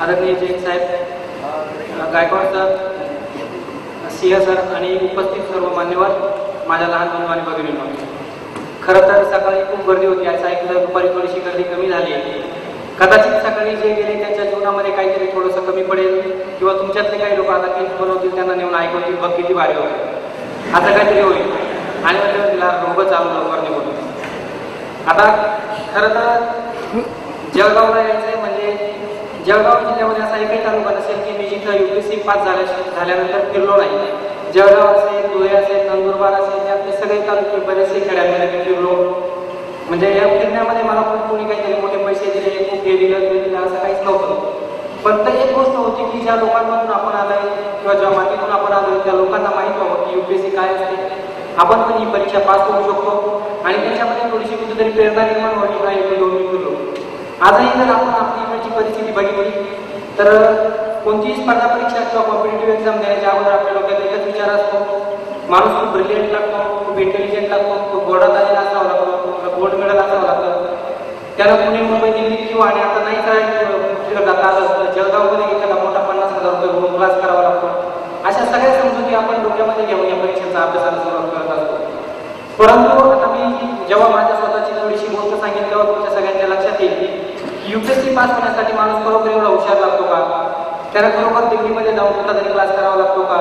आदरणीय जैन साहेब, गायकवाड सर, सिंह सर आणि उपस्थित सर्व मान्यवर, माझ्या लहान बंधू आणि भगिनींनो, खरं तर सकाळी खूप गर्दी होती. असं ऐकलं दुपारी थोडीशी गर्दी कमी झाली. कदाचित सकाळी जे गेले त्यांच्या जीवनामध्ये काहीतरी थोडंसं कमी पडेल किंवा तुमच्यातले काही लोक आता क्लिप बनवतील, त्यांना नेऊन ऐकवतील, बघ किती भारी होते, असं काहीतरी होईल. आणि म्हणजे तिला रोग चालू लवकर निघून. आता खरं तर जळगावला यायचं म्हणजे जळगाव जिल्ह्यामध्ये असा एकही तालुका नसेल की मी जिथं UPSC पास झाल्यानंतर फिरलो नाही. जळगाव असेल, धुळे असेल, नंदुरबार असेल, यातले सगळे तालुके बरेचसे खेड्यांमध्ये मी फिरलो. म्हणजे या फिरण्यामध्ये मला कोणी काहीतरी मोठे पैसे दिले, खूप हे दिलं ते दिलं असं काहीच नव्हतं. पण तर एक गोष्ट होती की ज्या लोकांमधून आपण आलोय किंवा ज्या मातीतून आपण आलोय त्या लोकांना माहीत व्हावं की UPSC काय असते, आपण पण ही परीक्षा पास करू शकतो आणि त्याच्यामध्ये थोडीशी कुठेतरी प्रेरणा निर्माण व्हावी का हे दोन मी फिरलो. आजही जर आपण आपली इकडची परिस्थिती बघितली तर कोणतीही स्पर्धा परीक्षा किंवा कॉम्पिटेटिव्ह एक्झाम देण्याच्या अगोदर आपल्या डोक्यात एकच विचार असतो, माणूस खूप ब्रिलियंट लागतो, खूप इंटेलिजंट लागतो, खूप बोर्डात आलेला असावा लागतो, गोल्ड मेडल असावं लागतं, त्याला पुणे, मुंबई, दिल्ली किंवा आणि आता नाही करायचं जाता आलं जळगावमध्ये एखादा मोठा 50,000 रुपये भरून क्लास करावा लागतो. अशा सगळ्या समजुती आपण डोक्यामध्ये घेऊन या परीक्षेचा अभ्यासाला सुरुवात करत असतो. परंतु आता मी जेव्हा माझ्या स्वतःची थोडीशी गोष्ट सांगितली तेव्हा तुमच्या सगळ्यांच्या लक्षात येईल की UPSC पास होण्यासाठी माणूस खरोखर एवढा हुशार लागतो का, त्याला खरोखर दिल्लीमध्ये जाऊन कुठला तरी क्लास करावा लागतो का,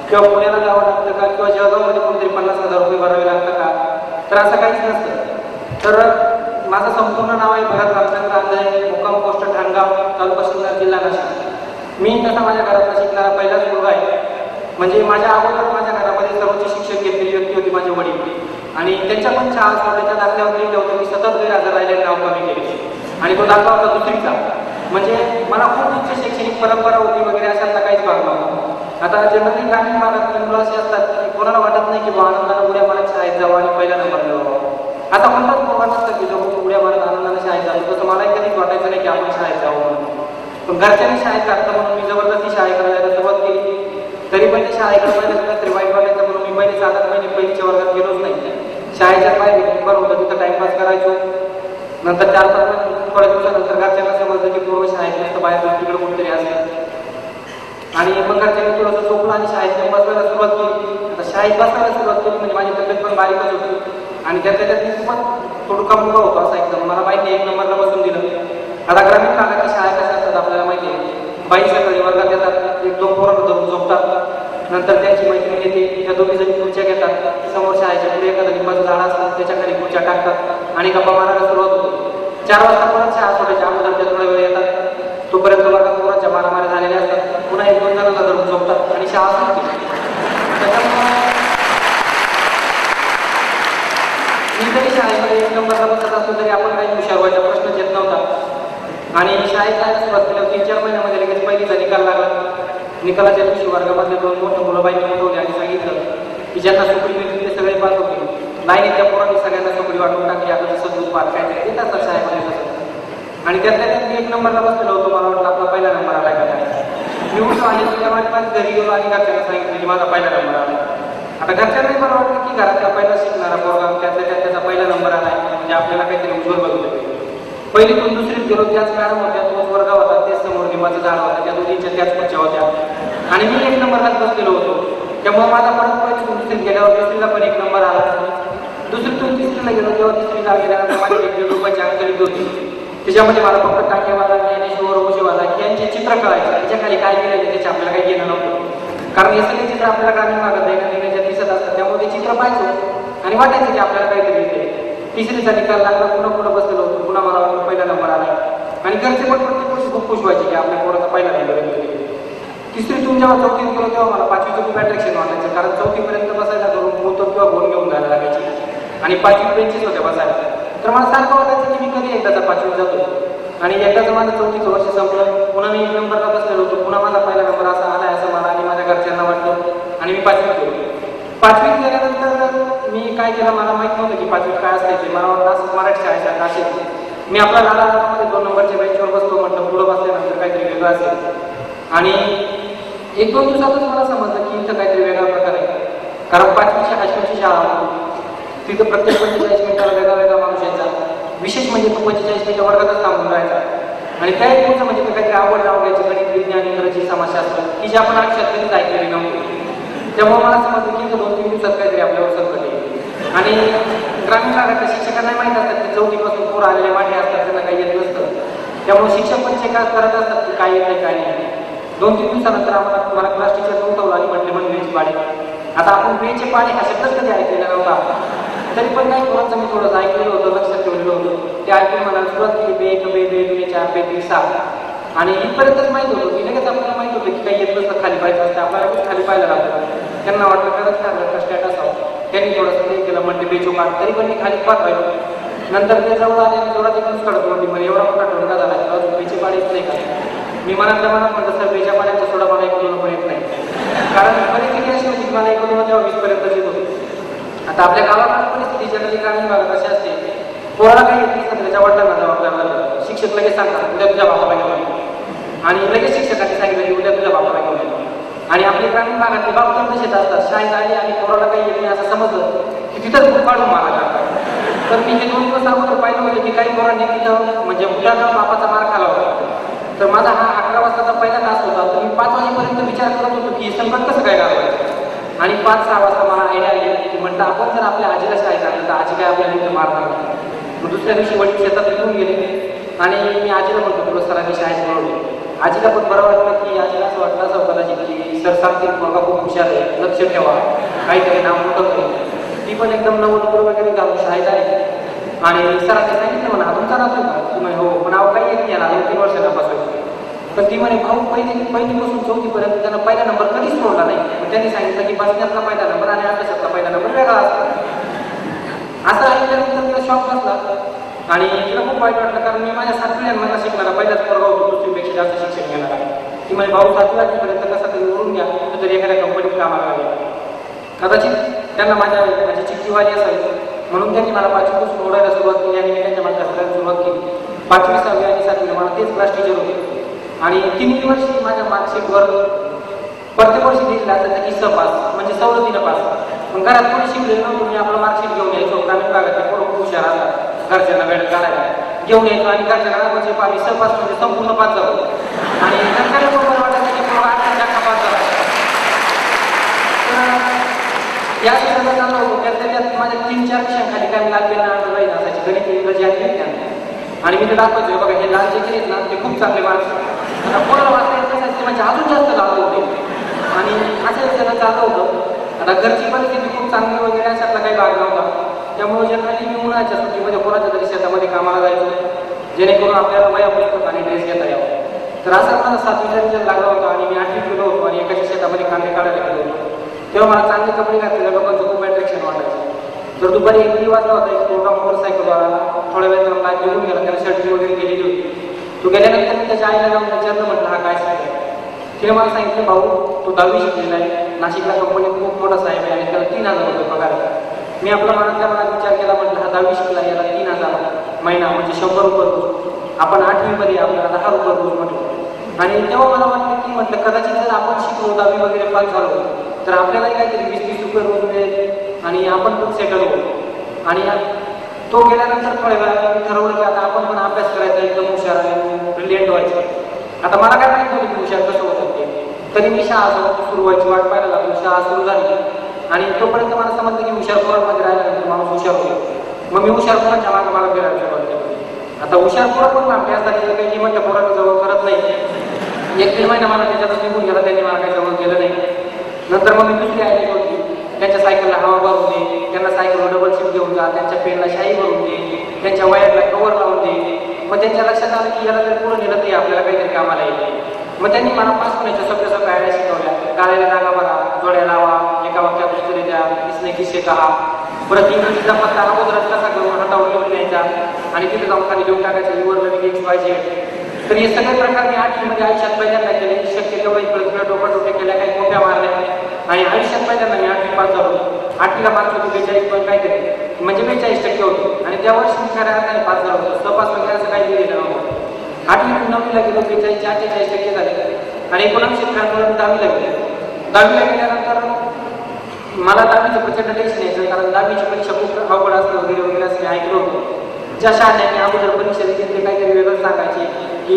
किंवा पुण्याला जावं लागतं का, किंवा जळगावमध्ये कोणतरी 50,000 रुपये भरावे लागतं का, तर असं काहीच नसतं. तर माझं संपूर्ण नाव आहे भरत रामचंद्र आंधळे, मुक्काम पोस्ट ठाणगाव, तालुका सिन्नर, जिल्हा नाशिक. मी तसा माझ्या घरातला शिकणारा पहिलाच मुलगा आहे. म्हणजे माझ्या अगोदर माझ्या घरामध्ये सर्वोच्च शिक्षण घेतलेली व्यक्ती होती माझे वडील, आणि त्यांच्या पण शाळा सोडल्याच्या दाखल्यावर लिहिलं होतं की सतत गैरहजर राहिल्याने नाव कमी केले, आणि तो दाखला होता दुसरीचा. म्हणजे मला खूप उच्च शैक्षणिक परंपरा होती वगैरे अशातला काहीच भाग नव्हता. आता जनरली ग्रामीण भागातली मुलं अशी असतात की कोणाला वाटत नाही की आनंदानं उड्या मारत शाळेत जावं आणि पहिला नंबर मिळवावा. आता म्हणतात मुलं नसतं की जो उड्या मारत आनंदानं शाळेत जातो, तसं मला कधीच वाटायचं नाही की आपण शाळेत जावं म्हणून. पण घरच्यांनी शाळेत घातलं म्हणून मी जबरदस्ती शाळेत करायला सुरुवात केली. तरी पहिले शाळेकडे पहिल्या तरी वाईट वाटायचं म्हणून मी पहिले 7-8 महिने पहिलीच्या वर्गात गेलोच नाही. शाळेच्या बाहेर नंबर होतं तिथं टाइमपास करायचो. नंतर 4-5 महिने थोड्या दिवसानंतर घरच्यांना समजलं की पूर्व शाळेत नसतं, बाहेर तिकडे कुठेतरी असेल, आणि मग घरच्यांनी थोडंसं झोपलं आणि शाळेत बसवायला सुरुवात केली. आता शाळेत बसवायला सुरुवात केली म्हणजे माझी तब्येत पण बारीकच होती आणि त्यातल्या त्यात मी खूपच थोडका मुलगा होतो असा एकदम. मला माहिती आहे 1 नंबरला बसून दिलं. आता ग्रामीण भागाची शाळा कशा असतात आपल्याला माहिती आहे. बाई सकाळी वर्गात येतात, 1-2 पोरं धरून झोपतात, नंतर त्यांची मैत्रीण येते, त्या दोघी जणी खुर्च्या घेतात, समोर शाळेच्या पुढे एखादं लिंबाचं झाड असतं त्याच्या खाली खुर्च्या टाकतात आणि गप्पा मारायला सुरुवात होते. 4 वाजता परत शाळा सोडायच्या अगोदर त्या थोडा वेळ येतात, तोपर्यंत वर्गात पोरांच्या मारामाऱ्या झालेल्या असतात, पुन्हा 1-2 जणांना धरून झोपतात आणि शाळा सुटते. त्याच्यामुळे मी तरी शाळेमध्ये 1 नंबरला बसत असतो तरी आपण काही हुशार व्हायचा प्रश्नच येत नव्हता. आणि शाळेत जायला सुरुवात केल्यावर 3-4 महिन्यामध्ये लगेच पहिलीचा निकाल लागला. निकालाच्या दिवशी वर्गामधले 2 मोठे मुलं बाईने उठवले आणि सांगितलं की ज्यांना सुकडी मिळतील ते सगळे पास होते. लाईनीत त्या पोरांनी सगळ्यांना सुकडी वाटून टाकली. आता जसं दूध पास काय देत असतात शाळेमध्ये तसं. आणि त्यातल्या त्यात मी 1 नंबरला बसलेलो होतो. मला वाटलं आपला पहिला नंबर आला का काय. मी उठलो आणि तेव्हा घरी गेलो आणि घरच्यांना सांगितलं की माझा पहिला नंबर आला. आता घरच्यांनाही मला वाटलं की घरातला पहिला शिकणारा पोरगा त्यातल्या त्यात त्याचा पहिला नंबर आला म्हणजे आपल्याला काहीतरी उज्ज्वल बघितलं. पहिलीतून दुसरीत गेलो, त्याच मॅडम होत्या, तोच वर्ग होता, तेच समोर लिंबाचं झाड होतं, त्या दोघींच्या त्याच खुर्च्या होत्या आणि मी 1 नंबरलाच बसलेलो होतो. त्यामुळे माझा परत पहिलीतून दुसरीत गेल्यावर दुसरीला पण 1 नंबर आला. दुसरीतून तिसरीला गेलो तेव्हा तिसरीला गेल्यानंतर माझी 1 रुपयाची अंकलित होती. त्याच्यामध्ये मला फक्त टाकेवाला, ज्ञानेश्वर, ओशेवाला यांचे चित्र कळायचे. त्याच्या खाली काय केलं त्याचे आपल्याला काही घेणं नव्हतं, कारण हे सगळे चित्र आपल्याला ग्रामीण भागात दैनंदिन दिसत असतात. त्यामुळे ते चित्र पाहायचो आणि वाटायचं की आपल्याला काहीतरी येते. तिसरीचा निकाल लागला, पुन्हा बसलेलो होतो, पुन्हा मला वाटलं पहिला नंबर आला आणि घरचे पण प्रत्येक वर्षी खूप खुश व्हायचे की आपल्या पोराचा पहिला नंबर येतो. तिसरीतून जेव्हा 4थीत गेलो तेव्हा मला 5वीचं खूप अट्रॅक्शन वाटायचं, कारण 4थीपर्यंत बसायला धरून मोठं किंवा गोल घेऊन जायला लागायची आणि 5वीत बेंचेस होत्या बसायला. तर मला सारखं वाटायचं की मी कधी एकदाचा 5वीत जातो. आणि एकदाचं माझं 4थीचं वर्ष संपलं, पुन्हा मी 1 नंबरला बसलेलो होतो, पुन्हा माझा पहिला नंबर असा आला असं मला आणि माझ्या घरच्यांना वाटलं आणि मी 5वीत गेलो. 5वीत गेल्यानंतर मी काय केलं मला माहित नव्हतं की 5वीत काय असायचे. मला वाटलं असं मराठी शाळेसारखं असेल. मी आपला लहानपणामध्ये 2 नंबरच्या बेंचवर बसतो, म्हटलं पुढं बसल्यानंतर काहीतरी वेगळं असेल. आणि 1-2 दिवसातच मला समजलं की इथं काहीतरी वेगळा प्रकार आहे, कारण 5वीची हायस्कूलची शाळा होती. तिथं प्रत्येक 45 मिनिटाला वेगळा माणूस यायचा. विशेष म्हणजे तो 45 मिनिटं वर्गातच थांबून राहायचा आणि त्या एक दिवसा म्हणजे काहीतरी आवड लावून घ्यायची, गणित, विज्ञान, इंग्रजी, समाजशास्त्र की जे आपण आयुष्यात कधीच ऐकलेली नव्हती. त्यामुळे मला समजलं की 2-3 दिवसात काहीतरी आपल्यावर संकट येईल. आणि ग्रामीण भागातल्या शिक्षकांना माहीत असतात की चौथीपासून पोरं आलेले मागे असतात, त्यांना काही येत नसतं. त्यामुळे शिक्षक पण चेक करत असतात की काय येतं काय नाही. 2-3 दिवसानंतर मला क्लास टीचर उठवलं आणि म्हटले बेची पाढे. आता आपण बेचे पाढे हा शब्दच कधी ऐकलेला नव्हता. तरी पण काही पोरांचं मी थोडंसं ऐकलेलं होतं, लक्षात ठेवलेलं होतं. ते ऐकून मला सुरुवात केली बे 1 बे 2 बे 4 बे 3 6 आणि इथपर्यंतच माहीत होतं की लगेच आपल्याला माहीत होतं की काही येत नसतं, खाली पाहायचं असतं, आपल्याला खाली पाहायला लागतं. त्यांना वाटलं खरंच ठरलं का स्टॅट असावं. त्यांनी थोडंसं ते केलं, म्हणते बेचो काढ, तरी पण मी खाली पाहत राहिलो. नंतर ते जवळ आले आणि जोरात एकच काढत होती, म्हणजे एवढा मोठा टोनका झाला अजून बेचे पाड येत नाही का. मी मनातल्या मनात म्हटलं सर बेच्या पाण्याचा सोडा मला 1-2 पण येत नाही, कारण परिस्थिती अशी होती की मला 1-2 तेव्हा 20पर्यंत येत होती. आता आपल्या गावाकडे परिस्थिती जनरली ग्रामीण भागात अशी असते, पोराला काही येत नसतं त्याच्या वडिलांना जबाबदार झालं. शिक्षक लगेच सांगतात उद्या तुझ्या बापाला घेऊन येतो, आणि लगेच शिक्षकांनी सांगितलं की उद्या तुझ्या बापाला घेऊन येतो. आणि आपली ग्रामीण भागातले बाप पण तसेच असतात, शाळेत आले आणि पोराला काही येत नाही असं समजलं की तिथंच खूप काढून मारा करतात. तर मी हे 2 दिवस अगोदर पाहिलं होतं की काही पोरांनी तिथं म्हणजे मुलांना बापाचा मार खाला होता. तर माझा हा 11 वाजताचा पहिला तास होता, तर मी 5 वाजेपर्यंत विचार करत होतो की हे संकट कसं काय घालवायचं. आणि 5-6 वाजता मला आयडिया आली की म्हटलं आपण जर आपल्या आजीला शाळेत आणलं तर आजी काय आपल्याला इथं मारणार नाही. मग दुसऱ्या दिवशी वडील शेतात निघून गेले आणि मी आजीला म्हणतो तुला सरांनी शाळेत बोलवले. आजीला पण बरं वाटलं की आजीला असं वाटलं असं कदाचित की सर सांगतील पोरगा खूप हुशार आहे, लक्ष ठेवा, काहीतरी नाव मोठं करेल. ती पण एकदम नवं वगैरे घालून शाळेत आहे आणि सरांनी सांगितलं म्हणा हा तुमचा नातू का. ती म्हणे हो, पण नाव काही येत नाही याला 2-3 वर्षांपासून. पण ती म्हणे भाऊ पहिलीपासून 4थीपर्यंत त्यांना पहिला नंबर कधीच सोडला नाही. मग त्यांनी सांगितलं की बसण्यातला पहिला नंबर आणि अभ्यासातला पहिला नंबर वेगळा असतो. असं ऐकल्यानंतर तिला शॉक बसला आणि तिला खूप वाईट वाटलं, कारण मी माझ्या 7वी मला शिकणारा पहिलाच पोरगा होतो, 2रीपेक्षा जास्त शिक्षण घेणार आहे. ती म्हणे भाऊ 7वी कसा तरी ओढून घ्या, तरी एखाद्या कंपनीत कामाला लागेल. कदाचित त्यांना माझी चिठ्ठीवाली असावी म्हणून त्यांनी मला 5वीपासून ओढायला सुरुवात केली आणि मी त्यांच्या मागे सगळ्यांना सुरुवात केली. 5वी 6वी आणि 7वी मला तेच क्लास टीचर होते आणि 3 वर्षी माझ्या मार्कशीटवर प्रत्येक वर्षी दिलेला असायचा की पास, म्हणजे सवलतीनं पास. पण घरात कोणी शिकलेलं नव्हतं, मी आपलं मार्कशीट घेऊन यायचो. ग्रामीण भागातले पोरं खूप हुशार असतात, घरच्यांना वेळ काढायला घेऊन यायचो आणि घरच्यांना म्हणजे पास म्हणजे संपूर्ण पास झालो. आणि घरच्यांना पण बरं वाटायचं की पोरं 8 पास झाला. तर या सगळं चाललं होतं. त्यात माझ्या 3-4 विषयांखाली काय लागलेलं ना राहील असायची, गणित, इंग्रजी आणि विज्ञान. आणि मी ते दाखवायचो बघा हे लाल जे आहेत ना ते खूप चांगले मार्क्स. आता कोणाला वाचता येत नसायचं ते म्हणजे अजून जास्त लावलं होते आणि असं त्याला चाललं होतं. आता घरची परिस्थिती खूप चांगली वगैरे अशातला काही भाग नव्हता. त्यामुळे जनरली मी उन्हाळ्याच्या सुट्टीमध्ये कोणाच्या तरी शेतामध्ये कामाला जायचो, जेणेकरून आपल्याला वया पुस्तक आणि ड्रेस घेता यावं. तर असा मला 7वीचा रिझल्ट लागला होता आणि मी 8वीत गेलो होतो आणि एकाच्या शेतामध्ये कांदे काढायला गेलो होतो. तेव्हा मला चांगले कपडे घातलेल्या लोकांचं खूप अट्रॅक्शन वाटायचं. तर दुपारी 1 वाजता होता, एक मोठा मोटरसायकलवाला थोड्या वेळ लाईन निघून गेला, त्याला शर्टी वगैरे गेलेली होती. तो गेल्यानंतर मी त्याच्या आईला जाऊन विचारलं, म्हटलं हा काय साहेब. तिने मला सांगितलं भाऊ तो 10वी शिकलेला आहे, नाशिकला कंपनीत खूप मोठा साहेब आहे आणि त्याला 3,000 रुपये पगार. मी आपला मनातल्या मनात विचार केला, म्हटलं हा 10वी शिकला याला 3,000 महिना म्हणजे 100 रुपये रोज. आपण 8वीमध्ये आपल्याला 10 रुपये रोज म्हटलं. आणि तेव्हा मला वाटलं की म्हटलं कदाचित जर आपण शिकलो 10वी वगैरे पास झालो तर आपल्यालाही काहीतरी 20-30 रुपये रोज मिळेल आणि आपण पण सेटल होतो. आणि तो गेल्यानंतर थोड्या वेळा मी ठरवलं की आता आपण पण अभ्यास करायचा, एकदम हुशार आणि ब्रिलियंट व्हायचं. आता मला काय माहिती होतं की हुशार कसं होतं ते, तरी मी शाळा सुरू व्हायची वाट पाहायला लागलो. शाळा सुरू झाली आणि तोपर्यंत मला समजलं की हुशार पोरांमध्ये राहिल्यानंतर माणूस हुशार होतो. मग मी हुशार पोरांच्या मागे मला फिरायला सुरुवात केली. आता हुशार पोरं पण अभ्यासासाठी काही निमंत पोरांना जवळ करत नाही. 1-1.5 महिना मला त्याच्यातच निघून गेला, त्यांनी मला काही जवळ केलं नाही. नंतर मग मी दुसरी आयडी होती, त्यांच्या सायकलला हवा भरून दे, त्यांना सायकलवर डबल सीट घेऊन जा, त्यांच्या पेनला शाई भरून दे, त्यांच्या वयाला कवर लावून दे. मग त्यांच्या लक्षात आलं की याला जर पुढे नेलं तर आपल्याला काहीतरी कामाला येईल. मग त्यांनी मला पास होण्याच्या सगळ्या आयडिया शिकवल्या. काळ्याला जागा भरा, जोड्या लावा, एका वाक्यात उत्तरे द्या, इसने किस्से कहा. परत इंग्रजीचा पत्ता अगोदरच कसा करून हातावर लिहून न्यायचा आणि तिथे जाऊन खाली लिहून टाकायचं युवर लर्निंग XYZ. तर हे सगळे प्रकार मी 8वीमध्ये आयुष्यात पहिल्यांदा केले. शक्य तेवढे इकडे डोक्या केल्या, काही मोठ्या मारल्या आणि आयुष्यात पहिल्यांदा मी 8वी पास झालो. 8वीला मार्क्स होते 42 पॉईंट काहीतरी, म्हणजे 42% होते आणि त्या वर्षी मी खऱ्या अर्थाने पास झालो होतो. तपास वगैरे असं काही दिलेलं नव्हतं. 8वी 9वीला गेलो 42-48% झाले आणि 1993 10वीला गेलो. 10वीला गेल्यानंतर मला 10वीचं प्रचंड टेन्शन यायचं, कारण 10वीची परीक्षा खूप अवघड असतं वगैरे वगैरे असं मी ऐकलं होतं. ज्या शाळांनी अगोदर परीक्षा देखील ते काहीतरी वेगळं सांगायचे की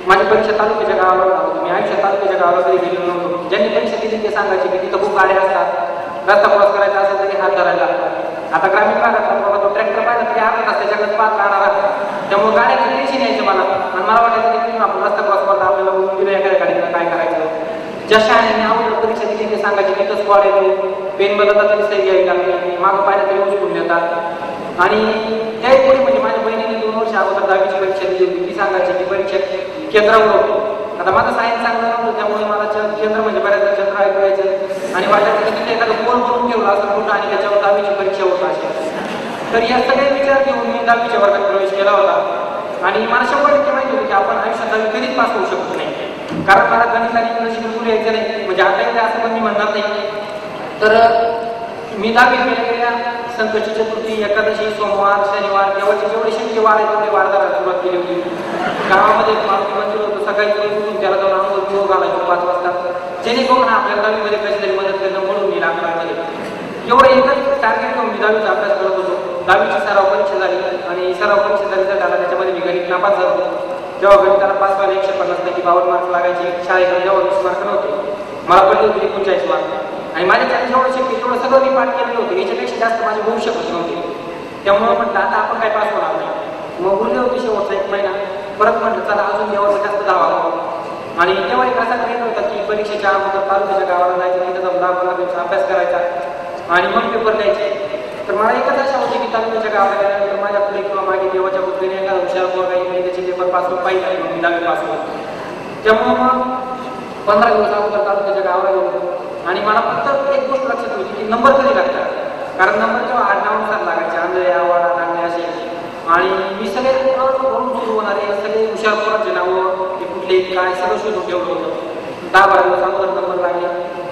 माझी परीक्षा तालुक्याच्या गावाला होती. मी आयुष्यात तालुक्याच्या गावाला कधी गेलो नव्हतो. ज्यांनी परीक्षा दिली ते सांगायचे की तिथं खूप गाड्या असतात, रस्ता क्रॉस करायचा असेल तरी हात धरायला लागतात. आता ग्रामीण भागात बाबा तो ट्रॅक्टर पाहिला तरी अर्धा तास त्याच्याकडे पाच राहणार, त्यामुळे गाड्याचं टेन्शन यायचं मला. आणि मला वाटायचं की आपण रस्ता क्रॉस करता आपल्याला दिलं एखाद्या गाडीला काय करायचं. ज्या शाळेने अगोदर परीक्षा दिली ते सांगायचे की तिथं स्पॉट येतो, पेन बदलता तरी सही घ्यायला लागते, मागं पाहिलं तरी उचलून देतात. आणि त्याही पुढे म्हणजे माझ्या बहिणीने 2 वर्ष अगोदर 10वीची परीक्षा दिली होती. ती सांगायची की परीक्षा केंद्रावर होतो. आता माझं सायन्स चांगलं नव्हतं, त्यामुळे मला केंद्र म्हणजे बऱ्याचदा चंद्र ऐकू यायचं आणि वाटायचं की तिथे एखादं कोण बनवून ठेवलं असं कुठं आणि त्याच्यावर 10वीची परीक्षा होत असेल. तर या सगळे विचार घेऊन मी 10वीच्या वर्गात प्रवेश केला होता. आणि मला 100% माहिती होतं की आपण आयुष्यात 10वी कधीच पास होऊ शकत नाही, कारण मला गणित आणि इंग्रजी बिलकुल यायचं नाही. म्हणजे आता येते असं पण मी म्हणणार नाही. तर मी 10वी गेल्या संकष्टी चतुर्थी, एकादशी, सोमवार, शनिवार देवाचे जेवढे शक्य वार आहेत तेवढे वार करायला सुरुवात केली होती. गावामध्ये मारुती मंदिर होतं, सकाळी उठून त्याला जाऊन आंघोळ बिंघोळ घालायचो 5 वाजता, जेणेकरून आपल्या 10वीमध्ये कशी तरी मदत करणं म्हणून मी लागणार. एवढं एकच टार्गेट घेऊन मी 10वीचा अभ्यास करत होतो. 10वीची सराव परीक्षा झाली आणि सराव परीक्षेचा रिझल्ट आला, त्याच्यामध्ये मी गणित नापास झालो. जेव्हा गणिताला पास व्हायला 150 पैकी 52 मार्क लागायचे. शाळेकडे जेव्हा 20 मार्क नव्हते, मला पडले होते 39 मार्क. आणि माझ्या जेवढं शक्य तेवढं सगळं मी पाठ केलेलं होतं, याच्यापेक्षा जास्त माझे होऊ शकत नव्हते. त्यामुळे म्हटलं आता आपण काय पास होणार नाही. मग बोलले होते शेवटचा 1 महिना, परत म्हटलं चला अजून देवाचं जास्त धावा. आणि तेव्हा एक असा ट्रेंड होता की परीक्षेच्या अगोदर तालुक्याच्या गावाला जायचं, तिथं जाऊन 10-15 दिवस अभ्यास करायचा आणि मग पेपर द्यायचे. तर मला एकच अशा होती की तालुक्याच्या गावाला गेल्यानंतर माझ्या पुढे किंवा मागे देवाच्या बुद्धीने एखादा हुशार पोरगा येईल, त्याचे पेपर पास होऊन पाहिजे मग मी 10वी पास होतो. त्यामुळं मग 15 दिवस अगोदर तालुक्याच्या गावाला गेलो. आणि मला फक्त एक गोष्ट लक्षात होती की नंबर कधी लागतात, कारण नंबर जेव्हा आडनावानुसार लागायचे, आंधळे आवाडा लागले असे. आणि मी सगळे भरून सुरू होणारे सगळे हुशार पोरांचे नावं ते कुठले काय सगळं शोधून ठेवलं होतं. 10-12 दिवस अगोदर नंबर लागले.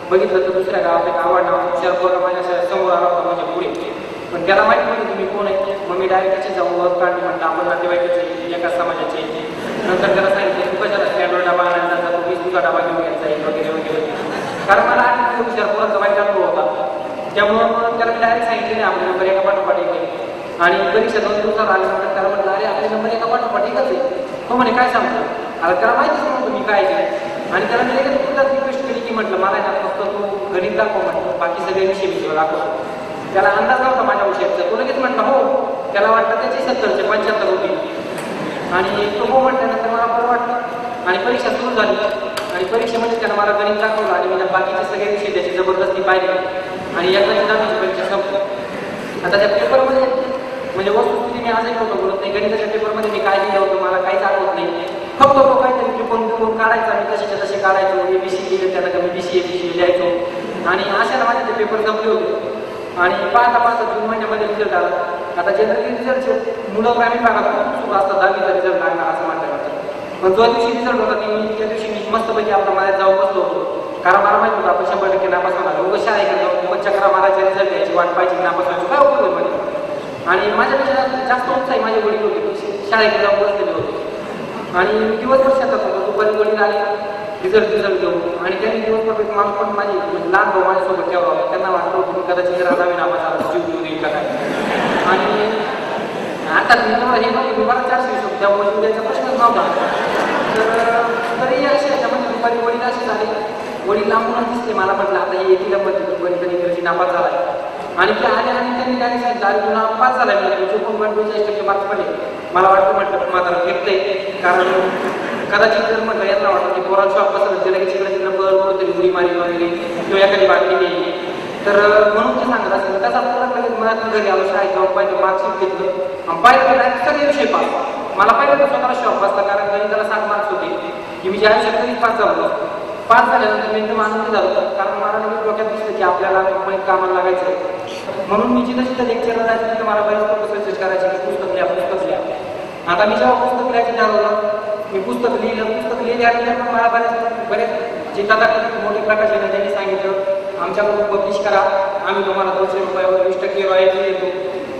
बघितलं तर दुसऱ्या गावात एक आवाड नाव हुशार पोरं माझ्या समोर आला होता, म्हणजे पुढे. पण त्याला माहिती नव्हतं तुम्ही कोण आहे. मग मी डायरेक्ट त्याची जाऊन वर काढली, म्हटलं आपण नातेवाईकाचे एकाच समाजाचे. नंतर त्याला सांगितलं तू कशाला स्टँडवर डबा आणायला जातो, मी तुझा डबा घेऊन घ्यायचा आहे वगैरे वगैरे. कारण मला हुशार पोरांचा वाईट अनुभव होता. त्यामुळं मग त्याला मी डायरेक्ट सांगितले नाही आपले नंबर एका पाठोपाठ येते. आणि परीक्षा 2 दिवसात आल्यानंतर त्याला म्हटलं अरे आपले नंबर एका पाठोपाठ एकच आहे. तो म्हणे काय सांगतो, आता त्याला माहितीच नव्हतं मी काय केलं. आणि त्याला मी लगेच पुढचाच रिक्वेस्ट केली की म्हटलं मला ना फक्त तू गणित दाखव, म्हटलं बाकी सगळे विषय मी तुला दाखवतो. त्याला अंदाज नव्हता माझ्या विषयाचा. तो लगेच म्हटलं हो. त्याला वाटतं त्याची 70चे 75 होती. आणि तो हो म्हटल्यानंतर मला बरं वाटलं आणि परीक्षा सुरू झाली. आणि परीक्षेमध्ये त्यानं मला गणित दाखवलं आणि म्हणजे बाकीचे सगळे विषय त्याची जबरदस्ती पाहिली. आणि एकदा 10वीची परीक्षा संपली. आता त्या पेपरमध्ये म्हणजे वस्तुस्थिती मी आजही नव्हतं बोलत नाही. गणिताच्या पेपरमध्ये मी काय लिहिलं होतं मला काहीच आठवत नाही. फक्त तो काहीतरी त्रिकोण काढायचा आणि तसेच्या तसे काढायचो. ABC लिहिलं त्याला मी BCA लिहायचो. आणि अशाला माझे ते पेपर संपले होते. आणि पाहता 2 महिन्यामध्ये रिझल्ट आला. आता जनरली रिझल्टचे मुलं ग्रामीण भागात खूप सुरू असतात 10वीचा रिझल्ट लागणार असं म्हणतात. पण जो दिवशी रिझल्ट होता त्या दिवशी मी मस्तपैकी आपल्या माझ्यात जाऊन बसलो होतो, कारण मला माहिती होतं आपण 100% नापास होणार. लोक शाळेकडे जाऊन मग चक्रा मारायच्या रिझल्ट यायची वाट पाहिजे नापास व्हायची काय उपयोग आहे. आणि माझ्यापेक्षा जास्त उत्साही माझे वडील होते, शाळेकडे जाऊन बसलेले होते. आणि दिवसभर शेतात होतो. दुपारी वडील आले रिझल्ट घेऊन. आणि त्यांनी दिवसभर माणूस पण माझी लहान भाऊ माझ्यासोबत ठेवला होता. त्यांना वाटलं होतं मी कदाचित राजावी नापास आला जीव घेऊन येईल का काय. आणि आता मी तुम्हाला हे नव्हतं मी मला 400 होतो, त्यामुळे जीव द्यायचा प्रश्नच नव्हता. तर तरी असे याच्यामध्ये दुपारी वडील असे झाले. वडील लांबूनच दिसले मला, म्हटलं आता हे येतील म्हणते वडील इंग्रजी नापास झाला. आणि ते आले आणि त्यांनी डायरेक्ट सांगितलं अरे तुला पास झाला म्हणजे 54.42% मार्क्स पडले. मला वाटतं म्हटलं माझा फेकतंय, कारण कदाचित जर म्हटलं यांना वाटतं की पोरांचं शॉप बसलं त्याला की तिकडे नंबर तरी उडी मारी वगैरे किंवा एखादी बातमी नाही. तर म्हणून ते सांगत असेल तसा पोरात लगेच मला घरी आलो, शाळेत जाऊन पाहिजे मार्कशीट घेतलं आणि पाहिलं डायरेक्ट सगळे विषय पास. मला पाहिलं तर स्वतःला शॉप बसला, कारण गणिताला 60 मार्क्स होते की मी ज्या आयुष्यात कधीच पास झालो. पास झाल्यानंतर मी एकदम आनंदी झालो, कारण मला लगेच डोक्यात दिसलं की आपल्याला कंपनीत कामाला लागायचं आहे. म्हणून मी जिथं लेक्चरला जायचं तिथं मला बरेच लोक सजेस्ट करायचे की पुस्तक लिहा. आता मी जेव्हा पुस्तक लिहायचं ठरवलं, मी पुस्तक लिहिल्यानंतर मला बरेच जे तथाकथित मोठे प्रकाशन त्यांनी सांगितलं आमच्याकडून पब्लिश करा, आम्ही तुम्हाला 200 रुपयावर 20% रॉयल्टी देतो.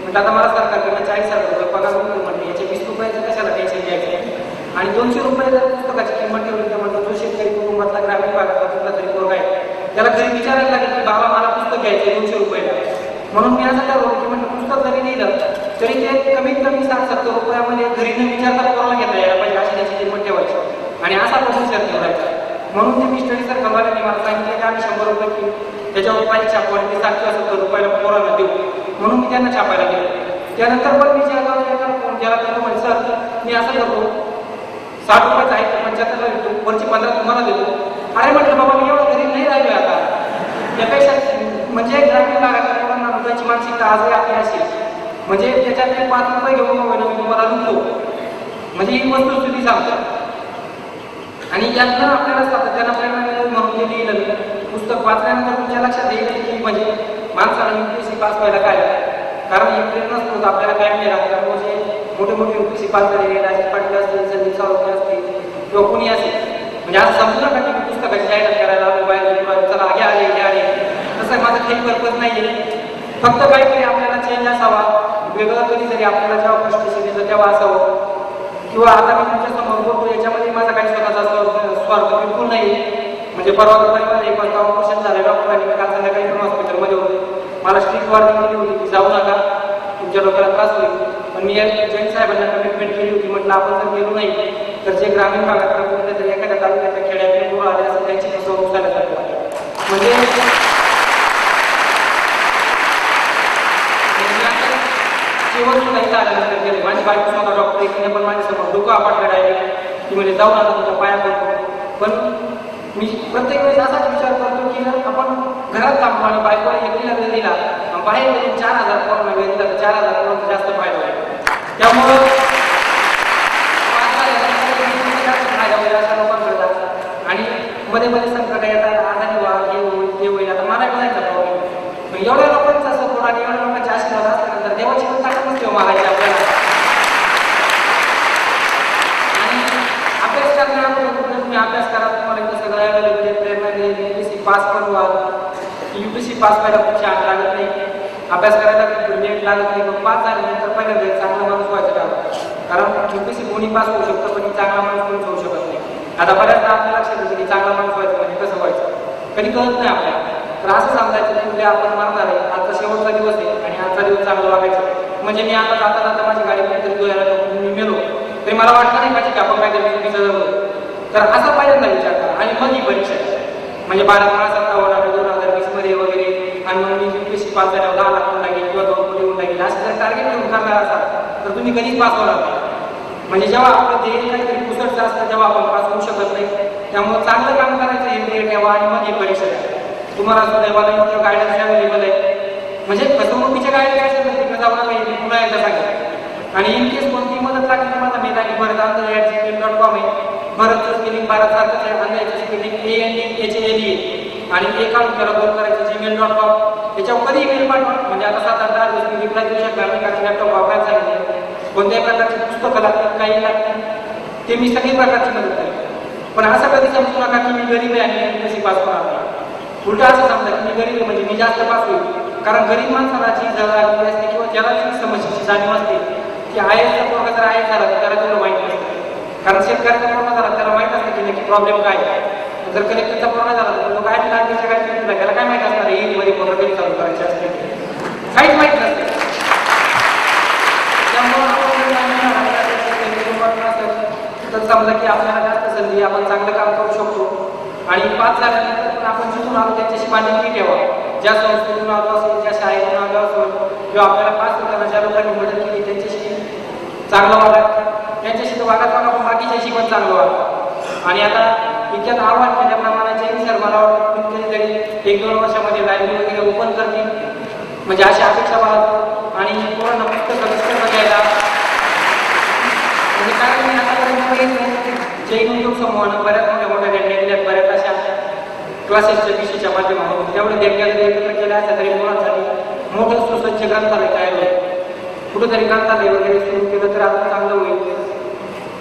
म्हणजे आता मला सरकारकडनं 40,000 रुपये पगार होतो. म्हणजे याचे 20 रुपयाचं कशाला टेन्शन घ्यायचं. आणि 200 रुपये जर पुस्तकाची किंमत ठेवली तर म्हणतो जो शेतकरी कुटुंबातला ग्रामीण भागातला कुठला तरी पोरगा आहे त्याला घरी विचारायला लागेल की बाबा मला पुस्तक घ्यायचं 200 रुपयाला. म्हणून मी असं ठरवलं की म्हणजे पुस्तक जरी लिहिलं तरी ते कमीत कमी 60-70 रुपयामध्ये घरी न विचारता पोराला घेता यायला पाहिजे अशी त्याची किंमत ठेवायची. आणि असा प्रोसिजर ठेवायचा. म्हणून ते मी स्टडी सर्कलवाल्यांनी मला सांगितलं की आम्ही 100 रुपये की त्याच्यावर प्राईस छापवायला ते 770 रुपयाला पोरांना देऊ, म्हणून मी त्यांना छापायला गेलो. त्यानंतर पण मी ज्याला फोन केला त्यांना म्हणजे सर मी असं करतो 60 रुपयाचा आहे तर 75ला देतो, वरची 15 तुम्हाला देतो. अरे म्हटलं बाबा मी एवढं गरीब नाही राहिलो आता, यापेक्षा म्हणजे ग्रामीण भागातल्या पोरांना मुलांची मानसिकता आजही आपली असेल, म्हणजे त्याच्यात 5 रुपये घेऊन मी तुम्हाला लुटतो, म्हणजे ही वस्तुस्थिती सांगतो. आणि यातनं आपल्याला सातत्यानं प्रेरणा मिळेल म्हणून ते लिहिलं मी पुस्तक वाचल्यानंतर तुमच्या लक्षात येईल की म्हणजे माणसाला UPSC पास व्हायला काय, कारण ही प्रेरणा स्रोत आपल्याला काय नाही लागतात. म्हणजे मोठे मोठे UPSC पास झालेले राजेश पाटील असतील, संदीप सावरकर असतील किंवा कोणी असेल, म्हणजे असं समजू नका की मी पुस्तकाची जाहिरात करायला मोबाईल चला घ्या आले तसं माझं काही पर्पज नाही आहे. फक्त काहीतरी आपल्याला चेंज असावा, वेगळं कधीतरी आपल्याला जेव्हा फ्रस्ट्रेशन येतं तेव्हा असावं. किंवा आता मी तुमच्यासमोर बोलतो याच्यामध्ये माझा काही स्वतःचा स्वार्थ बिलकुल नाही. म्हणजे परवा दुपारी एक वाजता ऑपरेशन झालं, डॉक्टरांनी काल संध्याकाळी पण हॉस्पिटलमध्ये होते, मला स्ट्रिक्ट वॉर्निंग दिली होती की जाऊ नका तुमच्या डोक्याला त्रास होईल. पण मी जैन साहेबांना कमिटमेंट केली होती, म्हटलं आपण जर गेलो नाही तर जे ग्रामीण भागात कुठल्या तरी एखाद्या तालुक्याच्या खेड्यातले मुलं आले असं त्यांची फसवणूक झाल्या जाते. म्हणजे शेवट सुद्धा इथं आल्यानंतर गेले, माझी बायको स्वतः डॉक्टर एकीने पण माझ्यासमोर डोकं आपटलं डायरेक्ट की म्हणजे जाऊ नका तुमच्या पाया पडतो. पण मी प्रत्येक वेळेस असाच विचार करतो की आपण घरात थांबतो आणि बायकोला एकटीला वेळ दिला, बाहेर गेले 4000 कोरोना वेळ दिला तर 4000 कोरोना जास्त फायदा होईल. त्यामुळं फायदा होईल अशा लोकांकडे जातात आणि मध्ये मध्ये संकट येतात, आजारी व्हा हे होईल ते होईल. आता मला बोलायचा प्रॉब्लेम, पण एवढ्या लोकांचा सपोर्ट आणि एवढ्या लोकांचे आशीर्वाद असल्यानंतर देवाची पण ताकद नसते मागायची आपल्याला. आणि अभ्यास करण्यावर तुम्ही अभ्यास करा, तुम्हाला इथं सगळं प्रेरणा देईल. UPSC पास पण व्हाल, UPSC पास व्हायला खूप छान लागत नाही, अभ्यास करायला खूप लेट लागत नाही, पण पास झाल्यानंतर पहिल्यांदा चांगला माणूस व्हायचं का, कारण UPSC कोणी पास होऊ शकतं पण चांगला माणूस कोणी होऊ शकत नाही. आता बऱ्याचदा आपल्या लक्षात येतं की चांगला माणूस व्हायचं म्हणजे कसं व्हायचं कधी कळत नाही आपल्याला. तर असं समजायचं की उद्या आपण मारणार आहे, आजचा शेवटचा दिवस आहे आणि आजचा दिवस चांगला वागायचा. म्हणजे मी आता जाता जाता माझी गाडी कुठेतरी धुवायला मी मेलो तरी मला वाटलं नाही पाहिजे की आपण काहीतरी चुकीचं जगलो. तर असा पहिल्यांदा विचार करा. आणि मग ही परीक्षा म्हणजे 12/57 2020 मध्ये वगैरे, आणि मग मी UPSC पास झाल्यावर 10 लाख होऊन लागेल किंवा 2 कोटी होऊन लागेल असं जर टार्गेट घेऊन करणार असाल तर तुम्ही कधीच पास होणार नाही. म्हणजे जेव्हा आपलं ध्येय काहीतरी पुसटचं असतं तेव्हा आपण पास होऊ शकत नाही. त्यामुळे चांगलं काम करायचं हे ध्येय ठेवा आणि मग ही परीक्षा द्या. तुम्हाला सुदैवाला इतकं गायडन्स अवेलेबल आहे, म्हणजे फसवणुकीच्या गायडन्स तिकडे जाऊ नका हे पुन्हा एकदा सांगेल. आणि इन केस कोणती मदत लागली तुम्हाला मेल आय डी भरत@gmail.com आहे. भरतचं स्पेलिंग भारतसारखंच आहे, अंधायचं स्पेलिंग ANDHALE आणि एक काढून त्याला 2 करायचं gmail.com. याच्यावर कधी ईमेल पाठवा, म्हणजे आता 7-8 दिवस मी रिप्लाय देऊ शकणार नाही कारण लॅपटॉप वापरायला सांगितलं. कोणत्याही प्रकारची पुस्तकं लागतील काही लागतील ते मी सगळी प्रकारची मदत करेन. पण असं कधी समजू नका की मी गरीब आहे आणि UPSC पास होणार नाही. उलटा असं समजा की मी गरीब आहे म्हणजे मी जास्त पास होईल. कारण गरीब माणसाला जी जबाबदारी असते किंवा ज्याला जी समस्येची जाणीव असते की IASचा पोरगा जर IAS झाला तर त्याला तेवढं माहिती नसतं. कारण शेतकऱ्याचा पोरगा झाला त्याला माहीत असतं की नक्की प्रॉब्लेम काय आहे. जर कलेक्टरचा पोरगा झाला तर तो काय लागण्याच्या काय केला त्याला काय माहीत असणार मध्ये पोरगा कधी चालू करायचे असते काहीच माहीत नसते. त्यामुळे तर समजा की आपल्याला जास्त संधी आपण चांगलं काम करू शकतो. आणि पास झाल्यानंतर पण आपण जिथून आलो त्याच्याशी बांधिलकी ठेवा. ज्या संस्थेतून आलो असेल, ज्या शाळेतून आलो असेल किंवा आपल्याला पास होताना ज्या लोकांनी मदत केली त्यांच्याशी चांगलं वागा, त्यांच्याशी तर वागत वागा पण बाकीच्याशी पण चांगलं वागा. आणि आता इतक्यात आव्हान केल्याप्रमाणे जैन सर मला वाटतं कधीतरी 1-2 वर्षामध्ये लायब्ररी वगैरे ओपन करतील म्हणजे अशी अपेक्षा बाळगतो. आणि पूर्ण पुस्तकं घ्यायला म्हणजे काय मी आतापर्यंत जैन उद्योग समूहानं बऱ्याच मोठ्या देणग्या बऱ्याच अशा क्लासेसच्या विषयीच्या माध्यमातून तेवढे देणग्या जरी एकत्र केल्या असल्या तरी मुलांसाठी मोठं सुसज्ज ग्रंथालय तयार होईल. कुठेतरी ग्रंथालय वगैरे सुरू केलं तर आपण चांगलं होईल.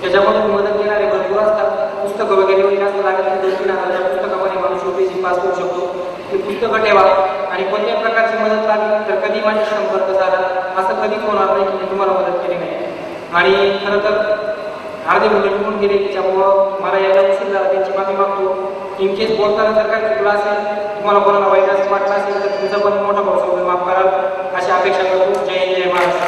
त्याच्यामधून मदत देणारे भरपूर असतात. पुस्तकं वगैरे एवढी जास्त लागत नाही. 2-3 हजाराच्या पुस्तकामध्ये माणूस UPSC पास करू शकतो. ती पुस्तकं ठेवा आणि कोणत्याही प्रकारची मदत लागली तर कधी माझ्या संपर्क झाला असं कधीच होणार नाही की मी तुम्हाला मदत केली नाही. आणि खरं तर अर्धे मुलं निघून गेले त्याच्यामुळं मला यायला उशीर झाला त्यांची माफी मागतो. इन केस बोलताना जर काही चुकलं असेल तुम्हाला कोणाला वाईट असं वाटलं असेल तर तुमचा पण मोठा भाऊ माफ कराल अशी अपेक्षा करतो. जय हिंद, जय महाराष्ट्र.